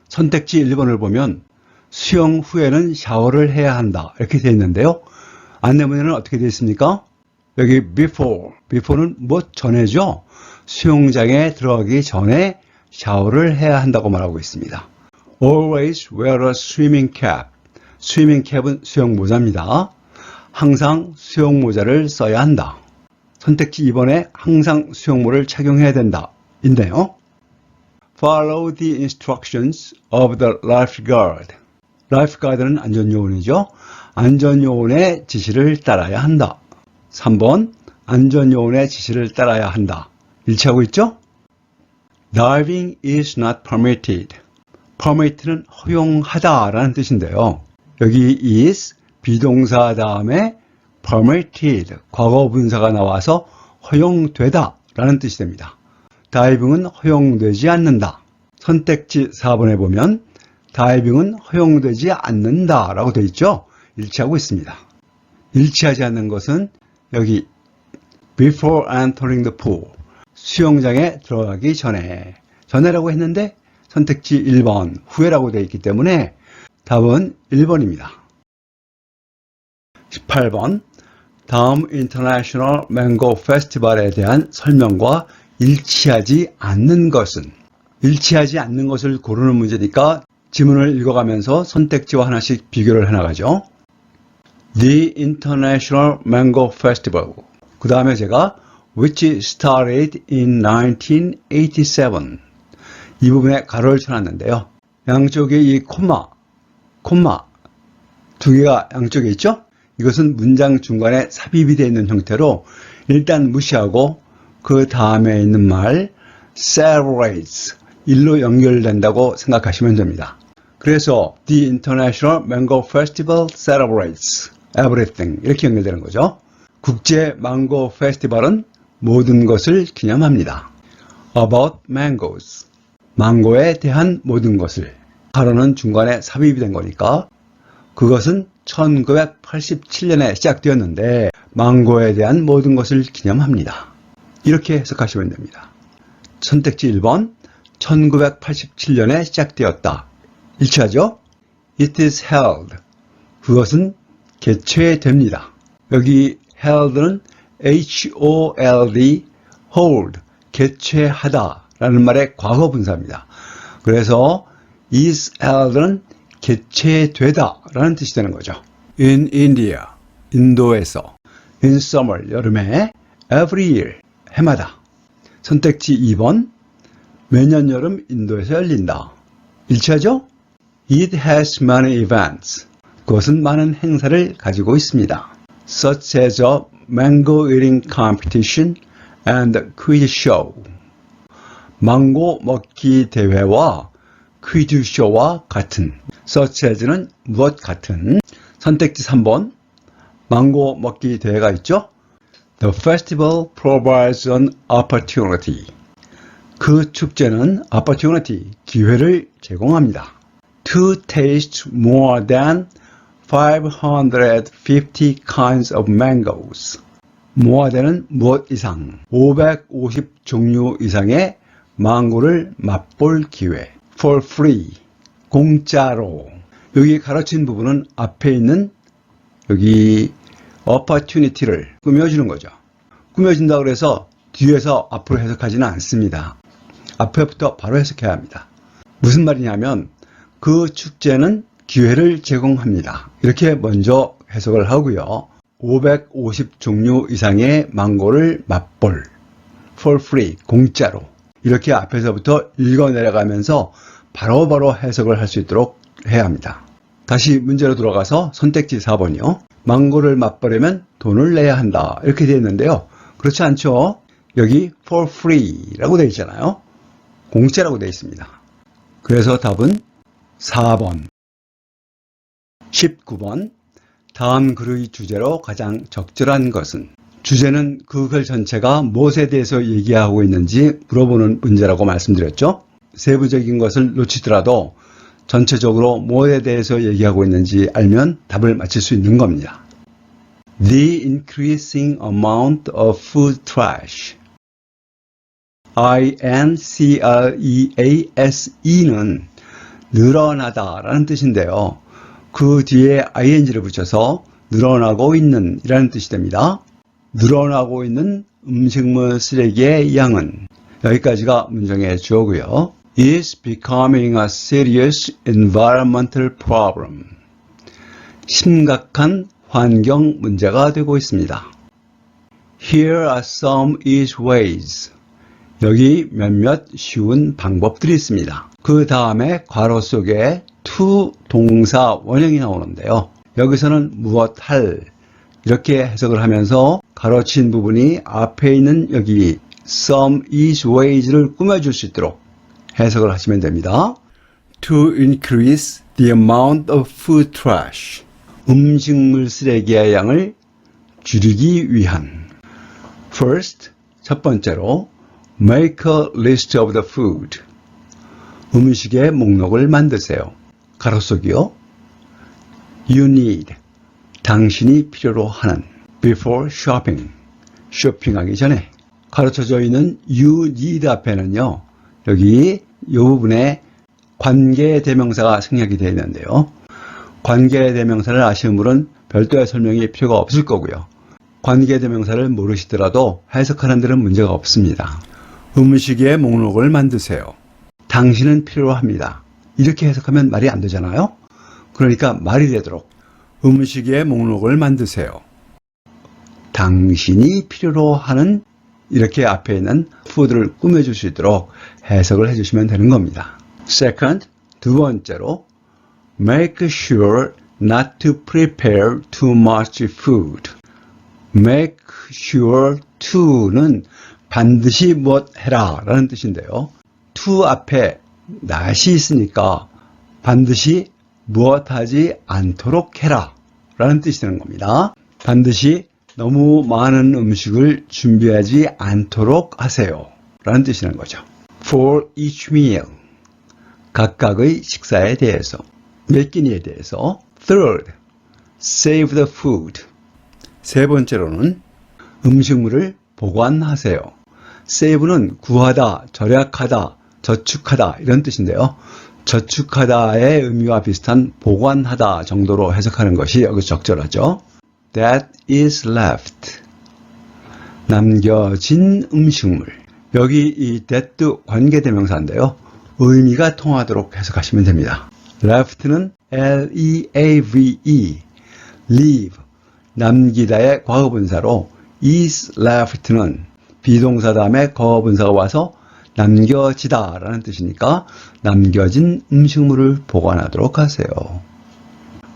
선택지 1번을 보면 수영 후에는 샤워를 해야 한다. 이렇게 되어 있는데요. 안내문에는 어떻게 되어 있습니까? 여기 before는 무엇 전에죠? 수영장에 들어가기 전에 샤워를 해야 한다고 말하고 있습니다. Always wear a swimming cap. 스위밍 캡은 수영 모자입니다. 항상 수영 모자를 써야 한다. 선택지 2번에 항상 수영모를 착용해야 된다. 인데요. Follow the instructions of the lifeguard. lifeguard는 안전요원이죠. 안전요원의 지시를 따라야 한다. 3번 안전요원의 지시를 따라야 한다. 일치하고 있죠? Diving is not permitted. permit는 허용하다라는 뜻인데요. 여기 is 비동사 다음에 permitted 과거 분사가 나와서 허용되다 라는 뜻이 됩니다. 다이빙은 허용되지 않는다. 선택지 4번에 보면 다이빙은 허용되지 않는다 라고 되어 있죠. 일치하고 있습니다. 일치하지 않는 것은 여기 before entering the pool 수영장에 들어가기 전에라고 했는데 선택지 1번 후에라고 되어 있기 때문에 답은 1번입니다. 18번 다음 인터내셔널 망고 페스티벌에 대한 설명과 일치하지 않는 것은 일치하지 않는 것을 고르는 문제니까 지문을 읽어가면서 선택지와 하나씩 비교를 해나가죠. The International Mango Festival 그 다음에 제가 which started in 1987 이 부분에 가로를 쳐놨는데요. 양쪽에 이 콤마 두 개가 양쪽에 있죠? 이것은 문장 중간에 삽입이 되어 있는 형태로 일단 무시하고 그 다음에 있는 말 celebrates 일로 연결된다고 생각하시면 됩니다. 그래서 The International Mango Festival celebrates everything 이렇게 연결되는 거죠. 국제 망고 페스티벌은 모든 것을 기념합니다. About mangoes 망고에 대한 모든 것을 가로는 중간에 삽입이 된 거니까 그것은 1987년에 시작되었는데 망고에 대한 모든 것을 기념합니다. 이렇게 해석하시면 됩니다. 선택지 1번 1987년에 시작되었다. 일치하죠? It is held. 그것은 개최됩니다. 여기 held는 hold, hold, 개최하다 라는 말의 과거 분사입니다. 그래서 is held는 개최되다 라는 뜻이 되는 거죠. In India, 인도에서 in summer, 여름에 every year, 해마다 선택지 2번 매년 여름 인도에서 열린다. 일치하죠? It has many events. 그것은 많은 행사를 가지고 있습니다. Such as a mango eating competition and quiz show. 망고 먹기 대회와 퀴즈 쇼와 같은. Such as는 무엇 같은. 선택지 3번 망고 먹기 대회가 있죠? The festival provides an opportunity. 그 축제는 opportunity, 기회를 제공합니다. To taste more than 550 kinds of mangoes. more than은 무엇 이상, 550 종류 이상의 망고를 맛볼 기회. For free, 공짜로. 여기 가르친 부분은 앞에 있는 여기 opportunity를 꾸며주는 거죠. 꾸며준다 그래서 뒤에서 앞으로 해석하지는 않습니다. 앞에부터 바로 해석해야 합니다. 무슨 말이냐면 그 축제는 기회를 제공합니다. 이렇게 먼저 해석을 하고요. 550 종류 이상의 망고를 맛볼 for free, 공짜로. 이렇게 앞에서부터 읽어 내려가면서 바로바로 해석을 할 수 있도록 해야 합니다. 다시 문제로 돌아가서 선택지 4번이요. 망고를 맛보려면 돈을 내야 한다. 이렇게 되어 있는데요. 그렇지 않죠? 여기 for free라고 되어 있잖아요. 공짜라고 되어 있습니다. 그래서 답은 4번. 19번. 다음 글의 주제로 가장 적절한 것은? 주제는 그 글 전체가 무엇에 대해서 얘기하고 있는지 물어보는 문제라고 말씀드렸죠. 세부적인 것을 놓치더라도 전체적으로 무엇에 대해서 얘기하고 있는지 알면 답을 맞힐 수 있는 겁니다. The increasing amount of food trash. increase는 늘어나다 라는 뜻인데요. 그 뒤에 ing를 붙여서 늘어나고 있는 이라는 뜻이 됩니다. 늘어나고 있는 음식물 쓰레기의 양은, 여기까지가 문장의 주어고요. is becoming a serious environmental problem. 심각한 환경 문제가 되고 있습니다. Here are some easy ways. 여기 몇몇 쉬운 방법들이 있습니다. 그 다음에 괄호 속에 to 동사 원형이 나오는데요. 여기서는 무엇 할 이렇게 해석을 하면서 가로친 부분이 앞에 있는 여기 some easy ways를 꾸며줄 수 있도록 해석을 하시면 됩니다. To increase the amount of food trash. 음식물 쓰레기의 양을 줄이기 위한. First, 첫 번째로 make a list of the food. 음식의 목록을 만드세요. 가로속이요. You need. 당신이 필요로 하는. Before shopping. 쇼핑하기 전에. 가르쳐져 있는 you need 앞에는요. 여기 이 부분에 관계대명사가 생략이 되어 있는데요. 관계대명사를 아시는 분은 별도의 설명이 필요가 없을 거고요. 관계대명사를 모르시더라도 해석하는 데는 문제가 없습니다. 음식의 목록을 만드세요. 당신은 필요로 합니다. 이렇게 해석하면 말이 안 되잖아요. 그러니까 말이 되도록 음식의 목록을 만드세요. 당신이 필요로 하는 이렇게 앞에 있는 food를 꾸며줄 수 있도록 해석을 해주시면 되는 겁니다. Second, 두 번째로 make sure not to prepare too much food. make sure to는 반드시 무엇 해라 라는 뜻인데요. to 앞에 not이 있으니까 반드시 무엇하지 않도록 해라 라는 뜻이 되는 겁니다. 반드시 너무 많은 음식을 준비하지 않도록 하세요 라는 뜻이 되는 거죠. For each meal. 각각의 식사에 대해서. 몇 끼니에 대해서. Third. Save the food. 세 번째로는 음식물을 보관하세요. Save는 구하다, 절약하다, 저축하다 이런 뜻인데요. 저축하다의 의미와 비슷한 보관하다 정도로 해석하는 것이 여기서 적절하죠. That is left. 남겨진 음식물. 여기 이 that 관계대명사인데요. 의미가 통하도록 해석하시면 됩니다. left는 L-E-A-V-E, leave, 남기다의 과거분사로 is left는 비동사 다음에 거분사가 와서 남겨지다 라는 뜻이니까 남겨진 음식물을 보관하도록 하세요.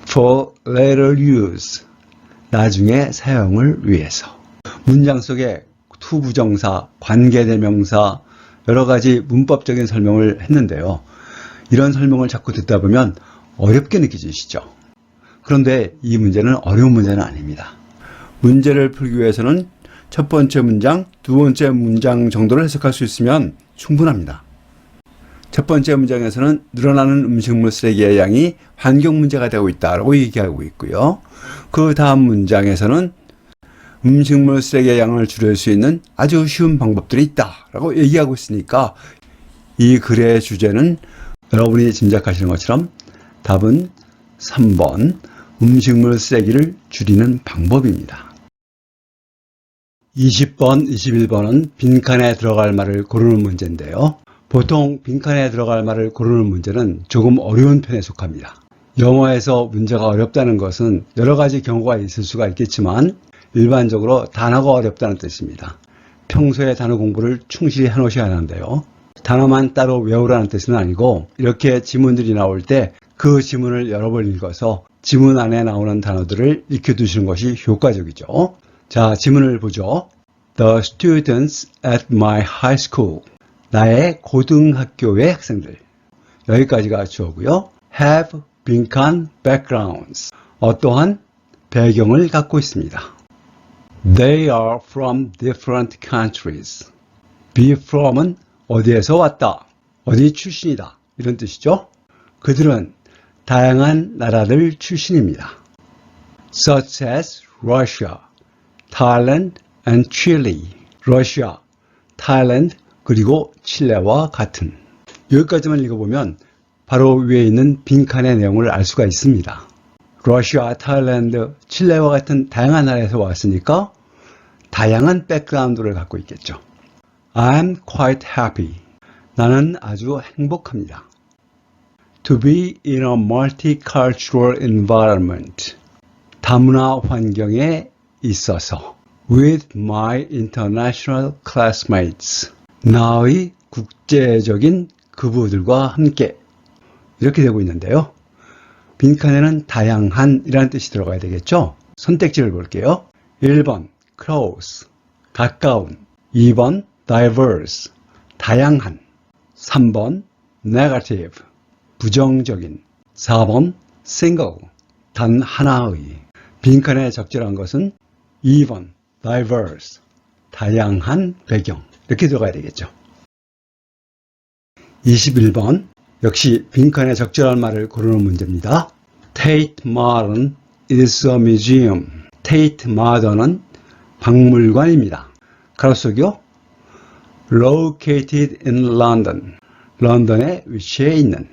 For later use. 나중에 사용을 위해서. 문장 속에 to 부정사, 관계대명사 여러 가지 문법적인 설명을 했는데요. 이런 설명을 자꾸 듣다 보면 어렵게 느껴지시죠? 그런데 이 문제는 어려운 문제는 아닙니다. 문제를 풀기 위해서는 첫 번째 문장, 두 번째 문장 정도를 해석할 수 있으면 충분합니다. 첫 번째 문장에서는 늘어나는 음식물 쓰레기의 양이 환경 문제가 되고 있다고 얘기하고 있고요. 그 다음 문장에서는 음식물 쓰레기의 양을 줄일 수 있는 아주 쉬운 방법들이 있다라고 얘기하고 있으니까 이 글의 주제는 여러분이 짐작하시는 것처럼 답은 3번 음식물 쓰레기를 줄이는 방법입니다. 20번, 21번은 빈칸에 들어갈 말을 고르는 문제인데요. 보통 빈칸에 들어갈 말을 고르는 문제는 조금 어려운 편에 속합니다. 영어에서 문제가 어렵다는 것은 여러 가지 경우가 있을 수가 있겠지만 일반적으로 단어가 어렵다는 뜻입니다. 평소에 단어 공부를 충실히 해놓으셔야 하는데요. 단어만 따로 외우라는 뜻은 아니고 이렇게 지문들이 나올 때 그 지문을 여러 번 읽어서 지문 안에 나오는 단어들을 익혀두시는 것이 효과적이죠. 자, 지문을 보죠. The students at my high school. 나의 고등학교의 학생들. 여기까지가 주어고요. have 빈칸 backgrounds. 어떠한 배경을 갖고 있습니다. They are from different countries. be from은 어디에서 왔다, 어디 출신이다 이런 뜻이죠. 그들은 다양한 나라들 출신입니다. Such as Russia, Thailand and Chile. 러시아, 타일랜드 그리고 칠레와 같은. 여기까지만 읽어보면 바로 위에 있는 빈칸의 내용을 알 수가 있습니다. 러시아, 타일랜드, 칠레와 같은 다양한 나라에서 왔으니까 다양한 백그라운드를 갖고 있겠죠. I'm quite happy. 나는 아주 행복합니다. To be in a multicultural environment. 다문화 환경에 있어서. With my international classmates. 나의 국제적인 그부들과 함께. 이렇게 되고 있는데요. 빈칸에는 다양한 이라는 뜻이 들어가야 되겠죠. 선택지를 볼게요. 1번 close, 가까운. 2번 diverse, 다양한. 3번 negative, 부정적인. 4번 single, 단 하나의. 빈칸에 적절한 것은 2번 diverse, 다양한 배경. 이렇게 들어가야 되겠죠. 21번 역시 빈칸에 적절한 말을 고르는 문제입니다. Tate Modern is a museum. Tate Modern은 박물관입니다. 가로 속이요. Located in London. 런던에 위치해 있는.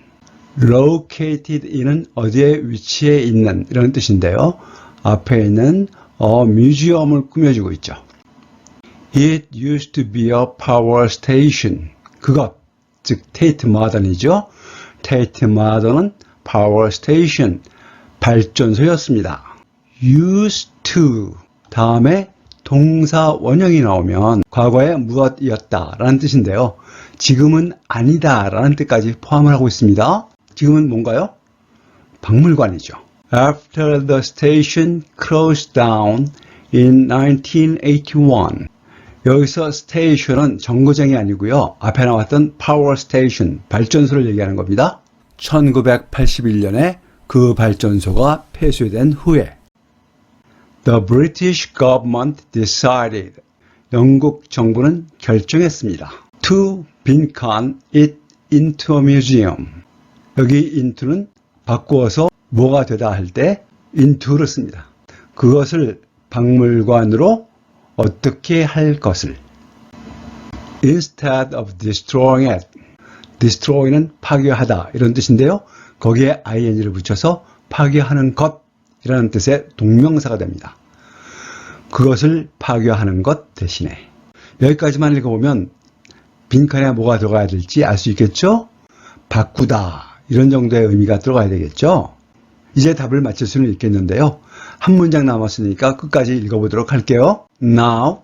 Located in은 어디에 위치해 있는 이런 뜻인데요. 앞에 있는 museum을 꾸며주고 있죠. It used to be a power station. 그것, 즉 Tate Modern이죠. Tate Modern은 power station, 발전소였습니다. Used to 다음에 동사 원형이 나오면 과거에 무엇이었다 라는 뜻인데요. 지금은 아니다 라는 뜻까지 포함을 하고 있습니다. 지금은 뭔가요? 박물관이죠. After the station closed down in 1981. 여기서 스테이션은 정거장이 아니고요. 앞에 나왔던 파워 스테이션, 발전소를 얘기하는 겁니다. 1981년에 그 발전소가 폐쇄된 후에 The British government decided. 영국 정부는 결정했습니다. To 빈칸 it into a museum. 여기 into는 바꾸어서 뭐가 되다 할 때 into를 씁니다. 그것을 박물관으로 어떻게 할 것을. Instead of destroying it. destroy는 파괴하다 이런 뜻인데요. 거기에 ing를 붙여서 파괴하는 것이라는 뜻의 동명사가 됩니다. 그것을 파괴하는 것 대신에. 여기까지만 읽어보면 빈칸에 뭐가 들어가야 될지 알 수 있겠죠? 바꾸다 이런 정도의 의미가 들어가야 되겠죠? 이제 답을 맞출 수는 있겠는데요. 한 문장 남았으니까 끝까지 읽어보도록 할게요. Now,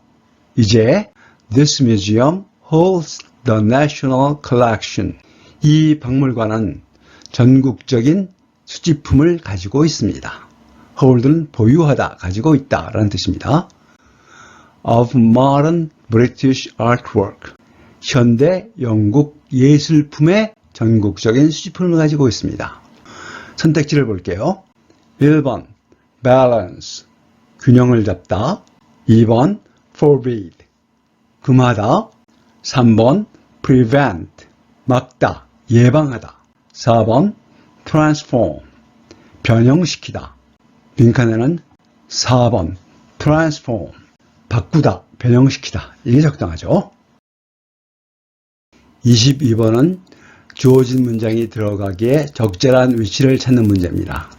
이제 this museum holds the national collection. 이 박물관은 전국적인 수집품을 가지고 있습니다. hold는 보유하다, 가지고 있다 라는 뜻입니다. of modern British artwork. 현대 영국 예술품의 전국적인 수집품을 가지고 있습니다. 선택지를 볼게요. 1번 balance, 균형을 잡다. 2번 forbid, 금하다. 3번 prevent, 막다, 예방하다. 4번 transform, 변형시키다. 빈칸에는 4번 transform, 바꾸다, 변형시키다. 이게 적당하죠. 22번은 주어진 문장이 들어가기에 적절한 위치를 찾는 문제입니다.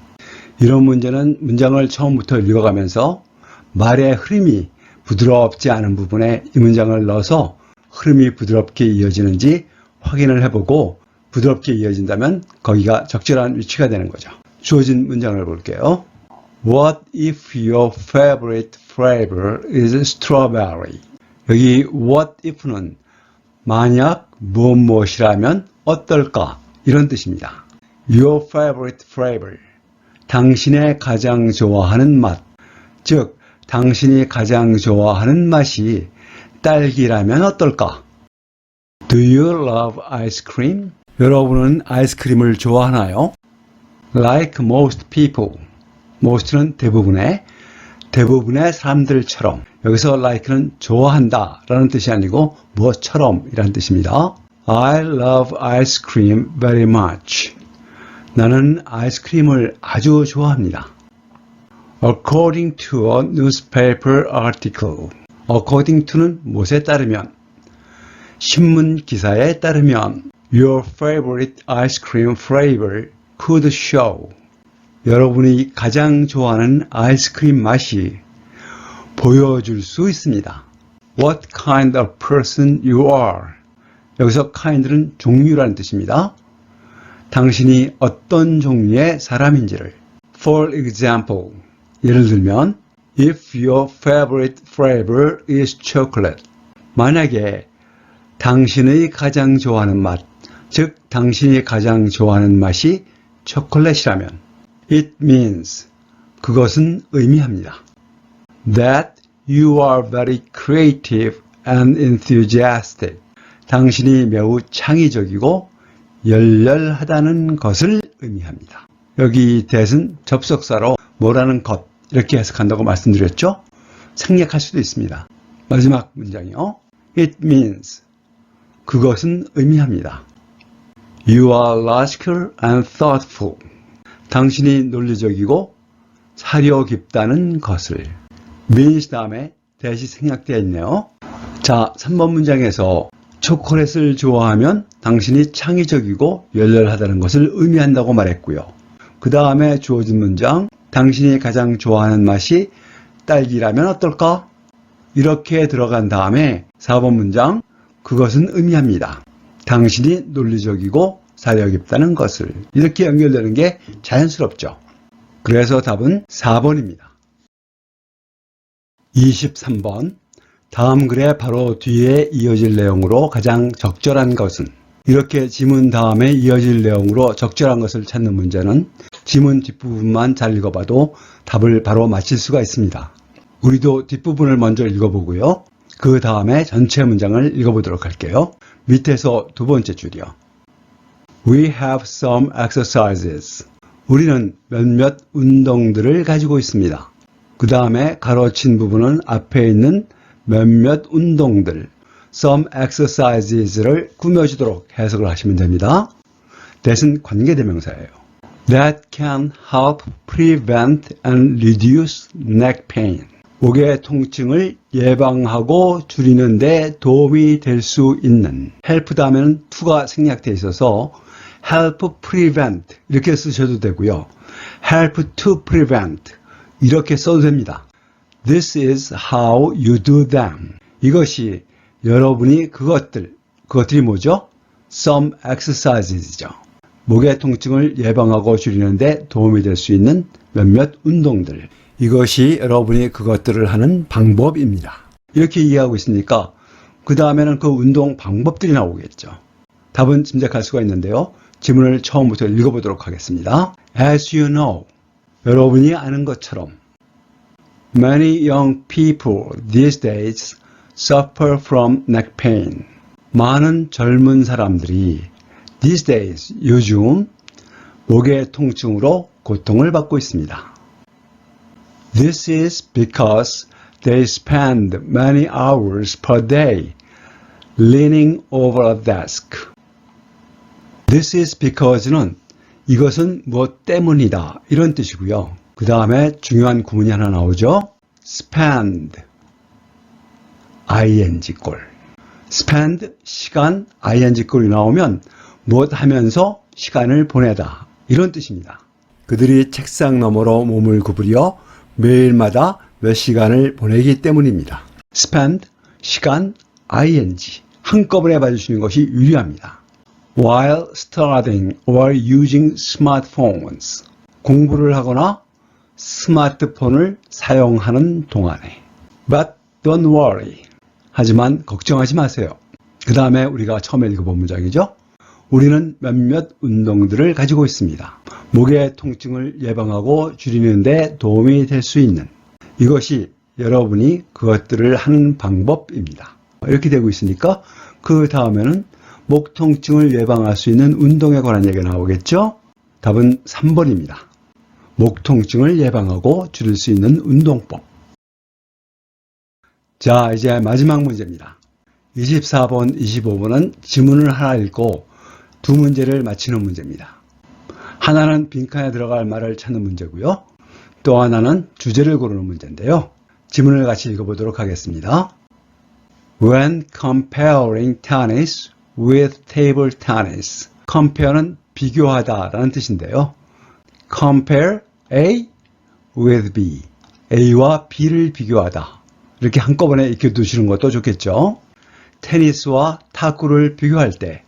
이런 문제는 문장을 처음부터 읽어가면서 말의 흐름이 부드럽지 않은 부분에 이 문장을 넣어서 흐름이 부드럽게 이어지는지 확인을 해보고 부드럽게 이어진다면 거기가 적절한 위치가 되는 거죠. 주어진 문장을 볼게요. What if your favorite flavor is strawberry? 여기 what if는 만약 무엇이라면 어떨까 이런 뜻입니다. Your favorite flavor. 당신의 가장 좋아하는 맛. 즉, 당신이 가장 좋아하는 맛이 딸기라면 어떨까? Do you love ice cream? 여러분은 아이스크림을 좋아하나요? Like most people. most는 대부분의 사람들처럼. 여기서 like는 좋아한다 라는 뜻이 아니고 뭐처럼 이라는 뜻입니다. I love ice cream very much. 나는 아이스크림을 아주 좋아합니다. According to a newspaper article. According to는 무엇에 따르면, 신문 기사에 따르면 Your favorite ice cream flavor could show. 여러분이 가장 좋아하는 아이스크림 맛이 보여줄 수 있습니다. What kind of person you are. 여기서 kind는 종류라는 뜻입니다. 당신이 어떤 종류의 사람인지를. For example, 예를 들면 If your favorite flavor is chocolate. 만약에 당신의 가장 좋아하는 맛, 즉 당신이 가장 좋아하는 맛이 초콜릿이라면 It means, 그것은 의미합니다. That you are very creative and enthusiastic. 당신이 매우 창의적이고 열렬하다는 것을 의미합니다. 여기 that은 접속사로 뭐라는 것 이렇게 해석한다고 말씀드렸죠? 생략할 수도 있습니다. 마지막 문장이요. It means, 그것은 의미합니다. You are logical and thoughtful. 당신이 논리적이고 사려 깊다는 것을. means 다음에 that이 생략되어 있네요. 자, 3번 문장에서 초콜릿을 좋아하면 당신이 창의적이고 열렬하다는 것을 의미한다고 말했고요. 그 다음에 주어진 문장, 당신이 가장 좋아하는 맛이 딸기라면 어떨까? 이렇게 들어간 다음에 4번 문장, 그것은 의미합니다. 당신이 논리적이고 사려 깊다는 것을. 이렇게 연결되는 게 자연스럽죠. 그래서 답은 4번입니다. 23번, 다음 글의 바로 뒤에 이어질 내용으로 가장 적절한 것은. 이렇게 지문 다음에 이어질 내용으로 적절한 것을 찾는 문제는 지문 뒷부분만 잘 읽어봐도 답을 바로 맞힐 수가 있습니다. 우리도 뒷부분을 먼저 읽어보고요. 그 다음에 전체 문장을 읽어보도록 할게요. 밑에서 두 번째 줄이요. We have some exercises. 우리는 몇몇 운동들을 가지고 있습니다. 그 다음에 가로친 부분은 앞에 있는 몇몇 운동들, some exercises를 꾸며주도록 해석을 하시면 됩니다. that은 관계대명사예요. That can help prevent and reduce neck pain. 목의 통증을 예방하고 줄이는 데 도움이 될 수 있는. help 다음에는 to가 생략되어 있어서 help prevent 이렇게 쓰셔도 되고요. help to prevent 이렇게 써도 됩니다. This is how you do them. 이것이 여러분이 그것들이 뭐죠? Some exercises죠. 목의 통증을 예방하고 줄이는 데 도움이 될 수 있는 몇몇 운동들. 이것이 여러분이 그것들을 하는 방법입니다. 이렇게 이해하고 있으니까 그 다음에는 그 운동 방법들이 나오겠죠. 답은 짐작할 수가 있는데요. 지문을 처음부터 읽어보도록 하겠습니다. As you know, 여러분이 아는 것처럼 Many young people these days suffer from neck pain. 많은 젊은 사람들이 these days, 요즘 목의 통증으로 고통을 받고 있습니다. This is because they spend many hours per day leaning over a desk. This is because는 이것은 무엇 때문이다 이런 뜻이고요. 그 다음에 중요한 구문이 하나 나오죠. spend, ing꼴. spend, 시간, ing꼴이 나오면 무엇 하면서 시간을 보내다 이런 뜻입니다. 그들이 책상 너머로 몸을 구부려 매일마다 몇 시간을 보내기 때문입니다. spend, 시간, ing 한꺼번에 봐주시는 것이 유리합니다. While studying or using smartphones. 공부를 하거나 스마트폰을 사용하는 동안에. But don't worry. 하지만 걱정하지 마세요. 그 다음에 우리가 처음에 읽어본 문장이죠. 우리는 몇몇 운동들을 가지고 있습니다. 목의 통증을 예방하고 줄이는 데 도움이 될 수 있는, 이것이 여러분이 그것들을 하는 방법입니다. 이렇게 되고 있으니까 그 다음에는 목 통증을 예방할 수 있는 운동에 관한 얘기가 나오겠죠? 답은 3번입니다. 목 통증을 예방하고 줄일 수 있는 운동법. 자, 이제 마지막 문제입니다. 24번, 25번은 지문을 하나 읽고 두 문제를 맞히는 문제입니다. 하나는 빈칸에 들어갈 말을 찾는 문제고요. 또 하나는 주제를 고르는 문제인데요. 지문을 같이 읽어보도록 하겠습니다. When comparing tennis with table tennis. compare는 비교하다 라는 뜻인데요. compare A with B. A와 B를 비교하다. 이렇게 한꺼번에 익혀두시는 것도 좋겠죠. 테니스와 탁구를 비교할 때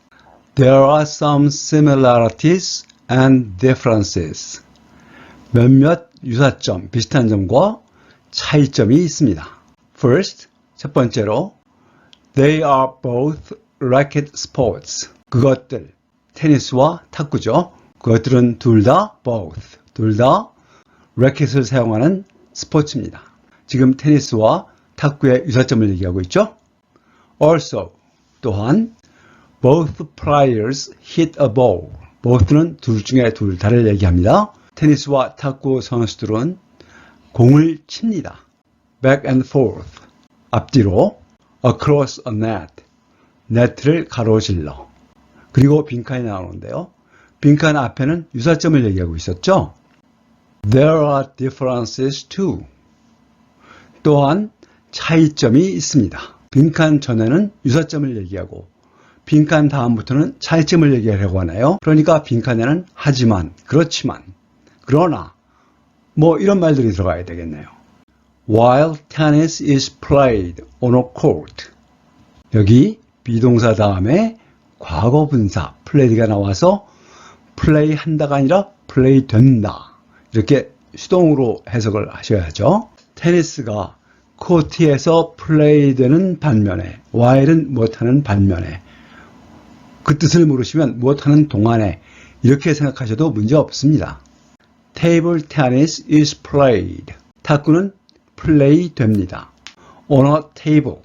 There are some similarities and differences. 몇몇 유사점, 비슷한 점과 차이점이 있습니다. First, 첫 번째로 They are both racket sports. 그것들, 테니스와 탁구죠. 그것들은 둘 다 both, 둘 다 라켓을 사용하는 스포츠입니다. 지금 테니스와 탁구의 유사점을 얘기하고 있죠. Also, 또한 both players hit a ball. both는 둘 중에 둘 다를 얘기합니다. 테니스와 탁구 선수들은 공을 칩니다. back and forth, 앞뒤로, across a net, 네트를 가로질러. 그리고 빈칸이 나오는데요. 빈칸 앞에는 유사점을 얘기하고 있었죠. There are differences too. 또한 차이점이 있습니다. 빈칸 전에는 유사점을 얘기하고 빈칸 다음부터는 차이점을 얘기하려고 하나요? 그러니까 빈칸에는 하지만, 그렇지만, 그러나 뭐 이런 말들이 들어가야 되겠네요. While tennis is played on a court. 여기 비동사 다음에 과거 분사 play가 나와서 플레이 한다가 아니라 플레이 된다. 이렇게 수동으로 해석을 하셔야죠. 테니스가 코트에서 플레이되는 반면에 while은 무엇하는 반면에 그 뜻을 모르시면 무엇하는 동안에 이렇게 생각하셔도 문제 없습니다. Table tennis is played. 탁구는 플레이 됩니다. On a table.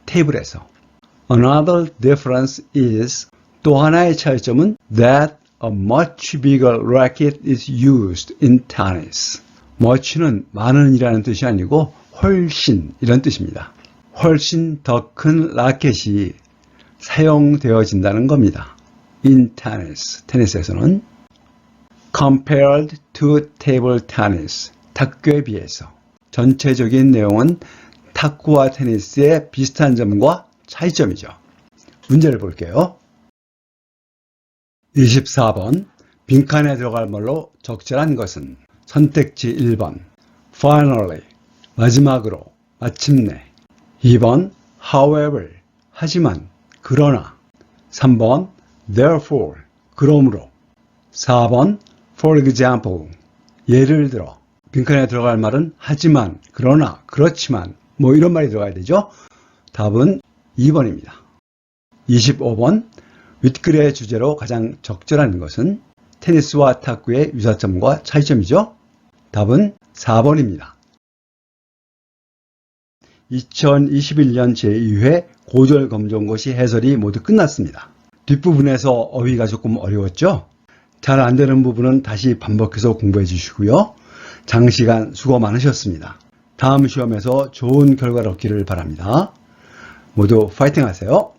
테이블에서. Another difference is 또 하나의 차이점은 that a much bigger racket is used in tennis. much는 많은이라는 뜻이 아니고 훨씬 이런 뜻입니다. 훨씬 더 큰 라켓이 사용되어진다는 겁니다. In tennis, 테니스에서는 compared to table tennis, 탁구에 비해서 전체적인 내용은 탁구와 테니스의 비슷한 점과 차이점이죠. 문제를 볼게요. 24번, 빈칸에 들어갈 말로 적절한 것은 선택지 1번, finally, 마지막으로, 마침내. 2번, however, 하지만, 그러나. 3번, therefore, 그러므로. 4번, for example, 예를 들어. 빈칸에 들어갈 말은 하지만, 그러나, 그렇지만, 뭐 이런 말이 들어가야 되죠. 답은 2번입니다. 25번, 윗글의 주제로 가장 적절한 것은 테니스와 탁구의 유사점과 차이점이죠. 답은 4번입니다. 2021년 제2회 고졸검정고시 해설이 모두 끝났습니다. 뒷부분에서 어휘가 조금 어려웠죠? 잘 안되는 부분은 다시 반복해서 공부해 주시고요. 장시간 수고 많으셨습니다. 다음 시험에서 좋은 결과를 얻기를 바랍니다. 모두 파이팅 하세요.